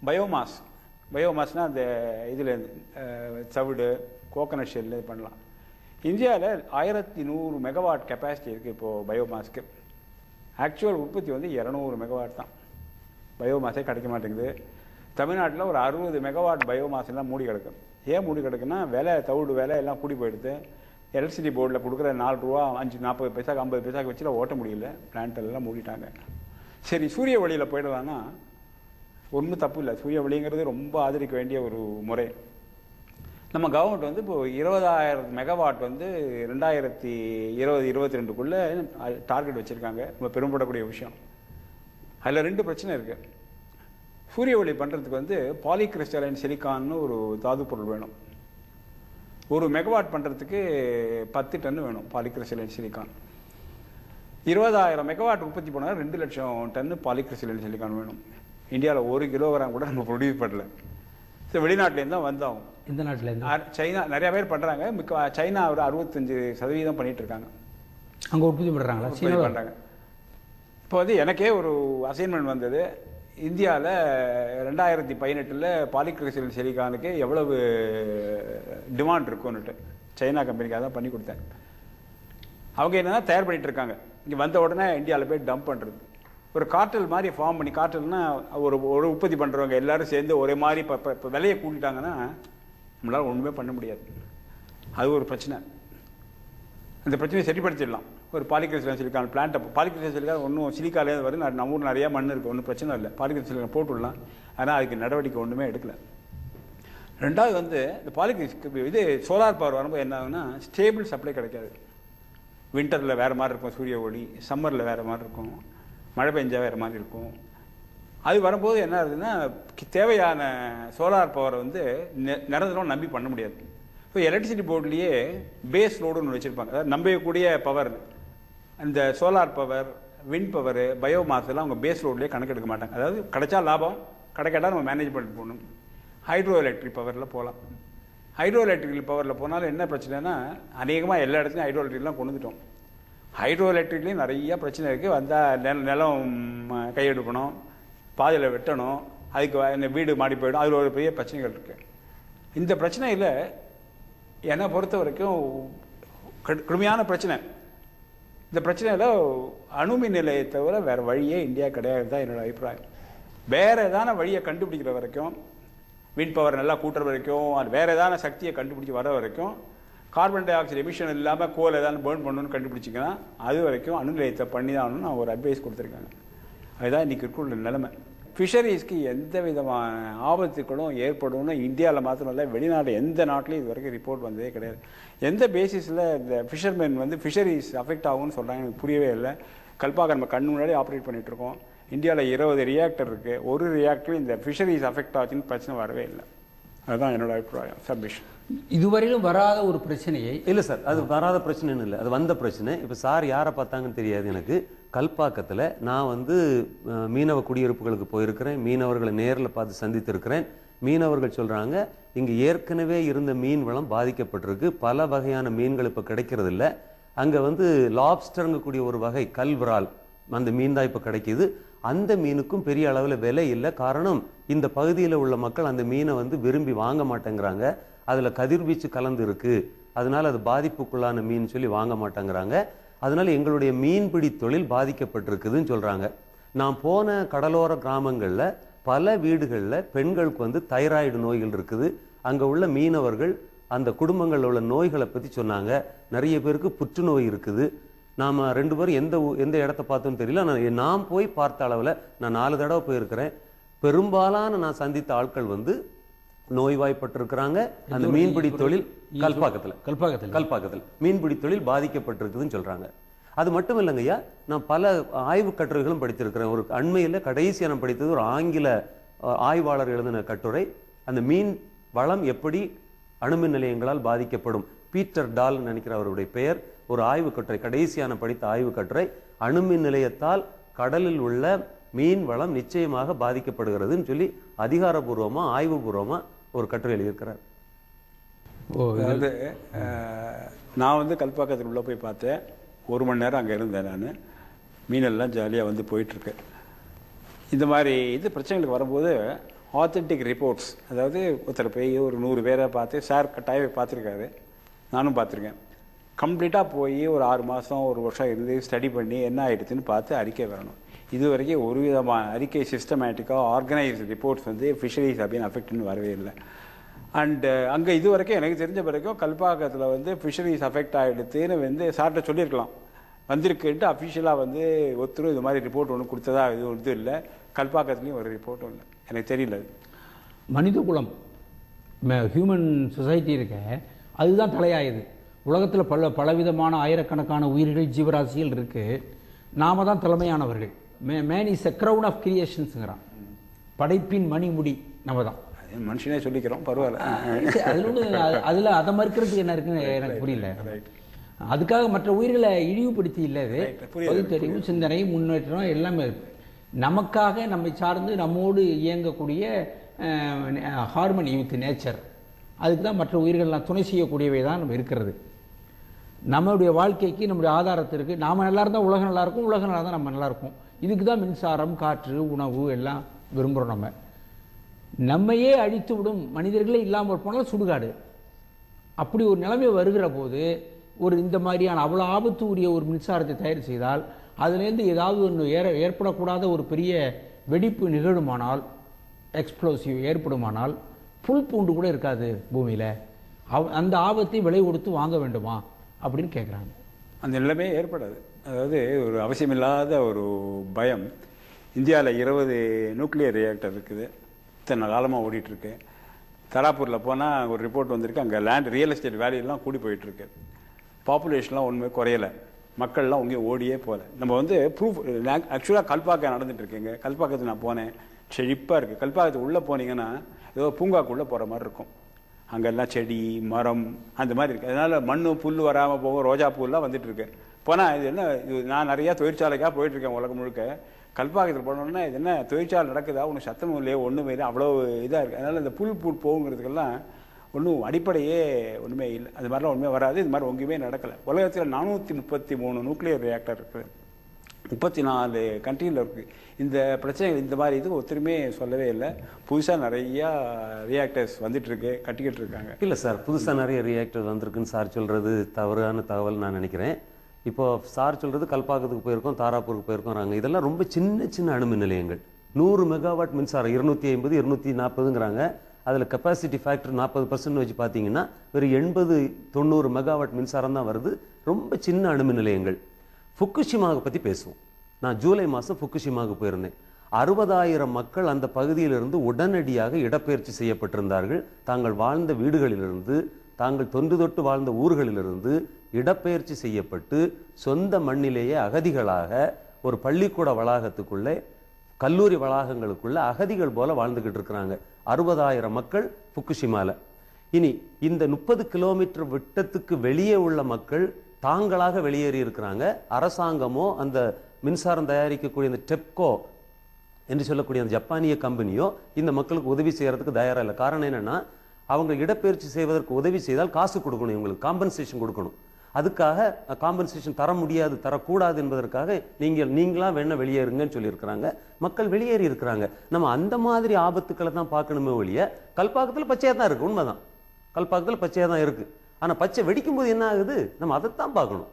Biomass. பயோமாஸ்னால் அந்த இதில் சவுடு coconut shell இது பண்ணலாம். இந்தியாவில் 1100 மெகாவாட் கெப்பாசிட்டி இருக்குது இப்போது பயோமாஸ்க்கு. ஆக்சுவல் உற்பத்தி வந்து 200 மெகாவாட் தான். பயோமாஸே கிடைக்க மாட்டேங்குது. தமிழ்நாட்டில் ஒரு 60 மெகாவாட் பயோமாஸ்லாம் மூடி கிடக்கும். ஏன் மூடி கிடக்குன்னா விலை, தவிடு விலை எல்லாம் கூடி போயிடுது. எலக்ட்ரிசிட்டி போர்டில் கொடுக்குற 4 ரூபா 40 பைசாக்கு 50 பைசாக்கு வச்சுலாம் ஓட்ட முடியல. பிளான்ட்டெல்லாம் மூடிட்டாங்க. சரி, சூரிய ஒளியில் போயிடலான்னா ஒன்றும் தப்பு இல்லை. சூரிய ஒளிங்கிறது ரொம்ப ஆதரிக்க வேண்டிய ஒரு முறை. நம்ம கவர்மெண்ட் வந்து இப்போ 20,000 மெகாவாட் வந்து 2020-22க்குள்ளே டார்கெட் வச்சுருக்காங்க. நம்ம பெரும்படக்கூடிய விஷயம். அதில் 2 பிரச்சனை இருக்குது. சூரிய ஒளி பண்ணுறதுக்கு வந்து பாலிகிறிஸ்டலைன் சிலிக்கான்னு ஒரு தாது பொருள் வேணும். 1 மெகாவாட் பண்ணுறதுக்கு 10 டன் வேணும் பாலிகிறிஸ்டலைன் சிலிக்கான். 20,000 மெகாவாட் உற்பத்தி பண்ணால் 2 லட்சம் டன் பாலிகிறிஸ்டலைன் சிலிக்கான் வேணும். இந்தியாவில் 1 கிலோகிராம் கூட நம்ம ப்ரொடியூஸ் பண்ணல. ஸோ வெளிநாட்டிலேருந்து தான் வந்தாகும். இந்த நாட்டிலேருந்து சைனா நிறையா பேர் பண்ணுறாங்க. சைனா ஒரு 65% பண்ணிகிட்டு இருக்காங்க. அங்கே உற்பத்தி பண்ணுறாங்களா? சீனா பண்ணுறாங்க. இப்போ வந்து எனக்கே ஒரு அசைன்மெண்ட் வந்தது. இந்தியாவில் 2018 பாலிகிறிஸ்டலைன் சிலிக்கானுக்கு எவ்வளவு டிமாண்ட் இருக்குன்னுட்டு சைனா கம்பெனிக்காக தான் பண்ணி கொடுத்தேன். அவங்க என்னென்னா தயார் பண்ணிகிட்டு இருக்காங்க. இங்கே வந்த உடனே இந்தியாவில் போய் டம்ப் பண்ணுறது. ஒரு கார்ட்டல் மாதிரி ஃபார்ம் பண்ணி, கார்ட்டல்னா ஒரு உற்பத்தி பண்ணுறவங்க எல்லோரும் சேர்ந்து ஒரே மாதிரி இப்போ விலையை கூட்டிட்டாங்கன்னா நம்மளால் ஒன்றுமே பண்ண முடியாது. அது ஒரு பிரச்சனை. அந்த பிரச்சனையை சரிப்படுத்திடலாம். ஒரு பாலிகிறிஸ்டலைன் சிலிக்கான் பிளான்ட்டை, பாலிகிறிஸ்டலைன் சிலிக்கான் ஒன்றும் சிலிக்காலேருந்து வரும். நம்ம ஊர் நிறையா மண் இருக்குது, ஒன்றும் பிரச்சனை இல்லை. பாலிகிறிஸ்டலைன் சிலிக்கான் போட்டுடலாம். ஆனால் அதுக்கு நடவடிக்கை ஒன்றுமே எடுக்கலை. ரெண்டாவது வந்து இந்த இது சோலார் பவர் வரும்போது என்ன ஆகுதுன்னா ஸ்டேபிள் சப்ளை கிடைக்காது. வின்டரில் வேறு மாதிரி இருக்கும் சூரிய ஒளி, சம்மரில் வேறு மாதிரி இருக்கும், மழை பெஞ்சா வேறு மாதிரி இருக்கும். அது வரும்போது என்ன ஆகுதுன்னா தேவையான சோலார் பவரை வந்து நிரந்தரம் நம்பி பண்ண முடியாது. இப்போ எலக்ட்ரிசிட்டி போர்ட்லேயே பேஸ் லோடுன்னு ஒன்று வச்சுருப்பாங்க. அதாவது நம்பக்கூடிய பவர், அந்த solar power, wind power, biomass எல்லாம் அவங்க பேஸ் லோட்லேயே கணக்கெடுக்க மாட்டாங்க. அதாவது கிடைச்சா லாபம், கிடைக்காட்டா நம்ம மேனேஜ் பண்ணிட்டு போகணும். ஹைட்ரோ எலக்ட்ரிக் பவரில் போகலாம். ஹைட்ரோ எலக்ட்ரிக் பவரில் போனாலும் என்ன பிரச்சனைனா அநேகமாக எல்லா இடத்துலையும் ஹைட்ரோ எலக்ட்ரிக்லாம் கொண்டு வந்துட்டோம். ஹைட்ரோ எலக்ட்ரிக்லேயும் நிறையா பிரச்சனை இருக்குது. வந்தால் நிலம் கையெடுக்கணும், பாதையில் வெட்டணும், அதுக்கு வீடு மாடி போயிடும். அதில் ஒரு பெரிய பிரச்சனைகள் இருக்குது. இந்த பிரச்சனையில் என்னை பொறுத்த வரைக்கும் கடுமையான பிரச்சனை. இந்த பிரச்சனையில் அணுமின் நிலையை தவிர வேறு வழியே இந்தியா கிடையாது தான் என்னோடய அபிப்பிராயம். வேறு ஏதான வழியை கண்டுபிடிக்கிற வரைக்கும், விண்ட் பவர் நல்லா கூட்டுற வரைக்கும், அது வேறு ஏதான சக்தியை கண்டுபிடிச்சி வர வரைக்கும், கார்பன் டை ஆக்சைடு எமிஷன் இல்லாமல் கோல் ஏதாவது பேர்ன் பண்ணணும்னு கண்டுபிடிச்சிங்கன்னா அது வரைக்கும் அணு நிலையத்தை பண்ணி தான் ஆகணும்னு நான் ஒரு அட்வைஸ் கொடுத்துருக்காங்க. அதுதான் இன்றைக்கி இருக்கிற நிலைமை. ஃபிஷரிஸ்க்கு எந்த விதமான ஆபத்துக்களும் ஏற்படும்னு இந்தியாவில் மாத்திரம் இல்லை, வெளிநாடு எந்த நாட்டிலையும் இது வரைக்கும் ரிப்போர்ட் வந்ததே கிடையாது. எந்த பேசிஸில் இந்த ஃபிஷர்மேன் வந்து ஃபிஷரிஸ் அஃபெக்ட் ஆகும்னு சொல்கிறாங்க எனக்கு புரியவே இல்லை. கல்பாக நம்ம கண் முன்னாடி ஆப்ரேட் பண்ணிகிட்ருக்கோம். இந்தியாவில் 20 ரியாக்டர் இருக்குது. ஒரு ரியாக்டரும் இந்த ஃபிஷரிஸ் அஃபெக்ட் ஆச்சுன்னு பிரச்சனை வரவே இல்லை. அதுதான் என்னோட அபிப்பிராயம். சப்மிஷன் இதுவரையிலும் வராத ஒரு பிரச்சனையை இல்லை சார், அது வராத பிரச்சனைன்னு இல்லை, அது வந்த பிரச்சனை. இப்போ சார் யாரை பார்த்தாங்கன்னு தெரியாது எனக்கு. கல்பாக்கத்தில் நான் வந்து மீனவ குடியிருப்புகளுக்கு போயிருக்கிறேன், மீனவர்களை நேரில் பார்த்து சந்தித்திருக்கிறேன். மீனவர்கள் சொல்கிறாங்க இங்கே ஏற்கனவே இருந்த மீன் வளம் பாதிக்கப்பட்டிருக்கு, பல வகையான மீன்கள் இப்போ கிடைக்கிறது இல்லை. அங்கே வந்து லாப்ஸ்டருங்கக்கூடிய ஒரு வகை கல்விரால் அந்த மீன் தான் இப்போ கிடைக்கிது. அந்த மீனுக்கும் பெரிய அளவில் விலை இல்லை. காரணம், இந்த பகுதியில் உள்ள மக்கள் அந்த மீனை வந்து விரும்பி வாங்க மாட்டேங்கிறாங்க. அதில் கதிர்வீச்சு கலந்து இருக்கு, அதனால அது பாதிப்புக்குள்ளான மீன் சொல்லி வாங்க மாட்டேங்கிறாங்க. அதனால எங்களுடைய மீன்பிடி தொழில் பாதிக்கப்பட்டிருக்குதுன்னு சொல்றாங்க. நான் போன கடலோர கிராமங்களில் பல வீடுகளில் பெண்களுக்கு வந்து தைராய்டு நோய்கள் இருக்குது. அங்கே உள்ள மீனவர்கள் அந்த குடும்பங்களில் உள்ள நோய்களை பற்றி சொன்னாங்க. நிறைய பேருக்கு புற்றுநோய் இருக்குது. நாம் 2 பேரும் எந்த இடத்த பார்த்தோன்னு தெரியல. நான் போய் பார்த்த அளவில் நான் 4 தடவை போயிருக்கிறேன். பெரும்பாலான நான் சந்தித்த ஆட்கள் வந்து நோய்வாய்ப்பட்டிருக்கிறாங்க. அந்த மீன்பிடி தொழில் கல்பாக்கத்தில் மீன்பிடி தொழில் பாதிக்கப்பட்டிருக்குதுன்னு சொல்றாங்க. அது மட்டும் இல்லைங்கய்யா, நான் பல ஆய்வு கட்டுரைகளும் படித்திருக்கிறேன். ஒரு அண்மையில் கடைசியாக நான் படித்தது ஒரு ஆங்கில ஆய்வாளர் எழுதின கட்டுரை. அந்த மீன் வளம் எப்படி அணுமின் நிலையங்களால் பாதிக்கப்படும். பீட்டர் டால் நினைக்கிற அவருடைய பெயர். ஒரு ஆய்வு கட்டுரை, கடைசியான படித்த ஆய்வு கட்டுரை. அணுமின் நிலையத்தால் கடலில் உள்ள மீன் வளம் நிச்சயமாக பாதிக்கப்படுகிறதுன்னு சொல்லி அதிகாரபூர்வமா ஆய்வுபூர்வமா ஒரு கட்டுரை எழுதியிருக்கிறார். அதாவது நான் வந்து கல்பாக்கத்தில் உள்ள போய் பார்த்தேன். 1 மணி நேரம் அங்கே இருந்தேன். நான் மீனெல்லாம் ஜாலியாக வந்து போயிட்டுருக்கு. இந்த மாதிரி பிரச்சனைகளுக்கு வரும்போது ஆத்தென்டிக் ரிப்போர்ட்ஸ், அதாவது ஒருத்தர் போய் ஒரு 100 பேரை பார்த்து, சார் கட்டாயம் பார்த்துருக்காரு, நானும் பார்த்துருக்கேன், கம்ப்ளீட்டாக போய் ஒரு 6 மாதம் 1 வருஷம் இருந்து ஸ்டடி பண்ணி என்ன ஆகிடுதுன்னு பார்த்து அறிக்கை வரணும். இது வரைக்கும் ஒரு விதமான அறிக்கை சிஸ்டமேட்டிக்காக ஆர்கனைஸ்டு ரிப்போர்ட்ஸ் வந்து ஃபிஷரிஸ் அப்படின்னு அஃபெக்ட்னு வரவே இல்லை. அண்டு அங்கே இது வரைக்கும் எனக்கு தெரிஞ்ச வரைக்கும் கல்பாக்கத்தில் வந்து ஃபிஷரிஸ் அஃபெக்ட் ஆகிடுதுன்னு வந்து சார்கிட்ட சொல்லியிருக்கலாம், வந்திருக்குன்ட்டு அஃபிஷியலாக வந்து ஒருத்தரும் இது மாதிரி ரிப்போர்ட் ஒன்று கொடுத்ததா இது இல்லை. கல்பாக்கத்துலேயும் ஒரு ரிப்போர்ட்டும் இல்லை, எனக்கு தெரியல. மனித குலம் ஹியூமன் சொசைட்டி இருக்க அதுதான் தலையாயுது. உலகத்தில் பலவிதமான ஆயிரக்கணக்கான உயிர்கள் ஜீவராசிகள் இருக்குது. நாம தான் தலைமையானவர்கள். Man is a crown of கிரியேஷன்ஸுங்கிறான், படைப்பின் மணிமுடி நம்ம தான். மனுஷனே சொல்லிக்கிறோம், பரவாயில்ல. அதில் ஒன்று அதில் அதை மறுக்கிறதுக்கு என்ன இருக்குன்னு எனக்கு புரியல. அதுக்காக மற்ற உயிர்களை இழிவுபடுத்தி இல்லை, இது பகுத்தறிவு, சிந்தனை, முன்னேற்றம் எல்லாமே இருக்கு. நமக்காக நம்மை சார்ந்து நம்மோடு இயங்கக்கூடிய ஹார்மனி வித் நேச்சர், அதுக்கு தான் மற்ற உயிர்கள்லாம் துணை செய்யக்கூடியவை தான் நம்ம இருக்கிறது. நம்மளுடைய வாழ்க்கைக்கு, நம்முடைய ஆதாரத்திற்கு நாம் நல்லா இருந்தால் உலகம் நல்லாயிருக்கும், உலகம் நல்லா தான் நம்ம நல்லாயிருக்கும். இதுக்கு தான் மின்சாரம், காற்று, உணவு எல்லாம் விரும்புகிறோம். நம்மையே அழித்து விடும் மனிதர்களே இல்லாமல் போனால் சுடுகாடு. அப்படி ஒரு நிலைமை வருகிற போது ஒரு இந்த மாதிரியான அவ்வளோ ஆபத்து உரிய ஒரு மின்சாரத்தை தயார் செய்தால் அதுலேருந்து ஏதாவது ஒன்று ஏற்படக்கூடாத ஒரு பெரிய வெடிப்பு நிகழுமானால், எக்ஸ்ப்ளோசிவ் ஏற்படுமானால் புல் பூண்டு கூட இருக்காது பூமியில். அந்த ஆபத்தை விலை கொடுத்து வாங்க வேண்டுமா அப்படின்னு கேட்குறாங்க. அந்த நிலைமையே ஏற்படாது. அதாவது ஒரு அவசியமில்லாத ஒரு பயம். இந்தியாவில் 20 நியூக்ளியர் ரியாக்டர் இருக்குது, இத்தனை காலமாக ஓடிட்டுருக்கு. தராப்பூரில் போனால் ஒரு ரிப்போர்ட் வந்திருக்கு, அங்கே லேண்ட் ரியல் எஸ்டேட் வேல்யூலாம் கூடி போயிட்டுருக்கு, பாப்புலேஷன்லாம் ஒன்றுமே குறையலை, மக்கள்லாம் உங்கேயும் ஓடியே போகல. நம்ம வந்து ப்ரூஃப் ஆக்சுவலாக கல்பாக்கம் நடந்துட்டு இருக்கேங்க. கல்பாக்கத்துக்கு நான் போனேன், செழிப்பாக இருக்குது. கல்பாக்கத்துக்கு உள்ளே போனீங்கன்னா ஏதோ பூங்காக்குள்ளே போகிற மாதிரி இருக்கும். அங்கெல்லாம் செடி மரம் அந்த மாதிரி இருக்குது. அதனால் மண் புல் வராமல் போகும், ரோஜா பூலாம் வந்துட்டுருக்கு. போனால் இது என்ன, இது நான் நிறையா தொழிற்சாலைக்காக போயிட்டுருக்கேன் உலகம் முழுக்க. கல்பாக்கத்தில் போனோன்னா இது என்ன தொழிற்சாலை நடக்குதா, ஒன்று சத்தமும் இல்லையோ, ஒன்றுமே இல்லை, அவ்வளோ இதாக இருக்குது. அதனால் இந்த புல் போகுங்கிறதுக்கெல்லாம் ஒன்றும் அடிப்படையே ஒன்றுமே இல்லை. அது மாதிரிலாம் ஒன்றுமே வராது. இது மாதிரி ஒன்றுமே நடக்கலை. உலகத்தில் 433 நியூக்ளியர் ரியாக்டர் இருக்குது, 34 கண்ட்ரியில் இருக்குது. இந்த பிரச்சனைகள் இந்த மாதிரி இது ஒருத்தருமே சொல்லவே இல்லை. புதுசாக நிறையா ரியாக்டர்ஸ் வந்துட்டுருக்கு, கட்டிக்கிட்டு இருக்காங்க. இல்லை சார், புதுசாக நிறைய ரியாக்டர் வந்திருக்குன்னு சார் சொல்கிறது தவறான தகவல் நான் நினைக்கிறேன். இப்போ சார் சொல்கிறது கல்பாக்கத்துக்கு போயிருக்கோம், தாராப்பூருக்கு போயிருக்கோம். இதெல்லாம் ரொம்ப சின்ன சின்ன அணுமின் நிலையங்கள். 100 மெகாவாட் மின்சாரம், 250 240ங்கிறாங்க. அதில் கெப்பாசிட்டி ஃபேக்டர் 40% வச்சு பார்த்தீங்கன்னா வெறும் 80-90 மெகாவாட் மின்சாரம் தான் வருது. ரொம்ப சின்ன அணுமின் நிலையங்கள். ஃபுக்குஷிமாவை பற்றி பேசுவோம். நான் ஜூலை மாதம் ஃபுக்குஷிமாவுக்கு போயிருந்தேன். 60,000 மக்கள் அந்த பகுதியிலிருந்து உடனடியாக இடப்பெயர்ச்சி செய்யப்பட்டிருந்தார்கள். தாங்கள் வாழ்ந்த வீடுகளிலிருந்து, தாங்கள் தொன்று தொட்டு வாழ்ந்த ஊர்களிலிருந்து இடப்பெயர்ச்சி செய்யப்பட்டு சொந்த மண்ணிலேயே அகதிகளாக ஒரு பள்ளிக்கூட வளாகத்துக்குள்ளே, கல்லூரி வளாகங்களுக்குள்ள அகதிகள் போல வாழ்ந்துகிட்டு இருக்கிறாங்க 60,000 மக்கள் ஃபுக்குஷிமால. இனி இந்த 30 கிலோமீட்டர் விட்டத்துக்கு வெளியே உள்ள மக்கள் தாங்களாக வெளியேறி இருக்கிறாங்க. அரசாங்கமோ அந்த மின்சாரம் தயாரிக்கக்கூடிய அந்த டெப்கோ என்று சொல்லக்கூடிய அந்த ஜப்பானிய கம்பெனியோ இந்த மக்களுக்கு உதவி செய்யறதுக்கு தயாராக இல்லை. காரணம் என்னன்னா, அவங்க இடப்பெயர்ச்சி செய்வதற்கு உதவி செய்தால் காசு கொடுக்கணும், இவங்களுக்கு காம்பன்சேஷன் கொடுக்கணும். அதுக்காக காம்பன்சேஷன் தர முடியாது, தரக்கூடாது என்பதற்காக நீங்களா வேணா வெளியேறுங்கன்னு சொல்லியிருக்கிறாங்க. மக்கள் வெளியேறி இருக்கிறாங்க. நம்ம அந்த மாதிரி ஆபத்துக்களை தான் பார்க்கணுமே ஒழிய, கல்பாக்கத்தில் பச்சையாக தான் இருக்கு, உண்மைதான், கல்பாக்கத்தில் பச்சையாக தான் இருக்கு. ஆனால் பச்சை வெடிக்கும் போது என்ன ஆகுது, நம்ம அதைத்தான் பார்க்கணும்.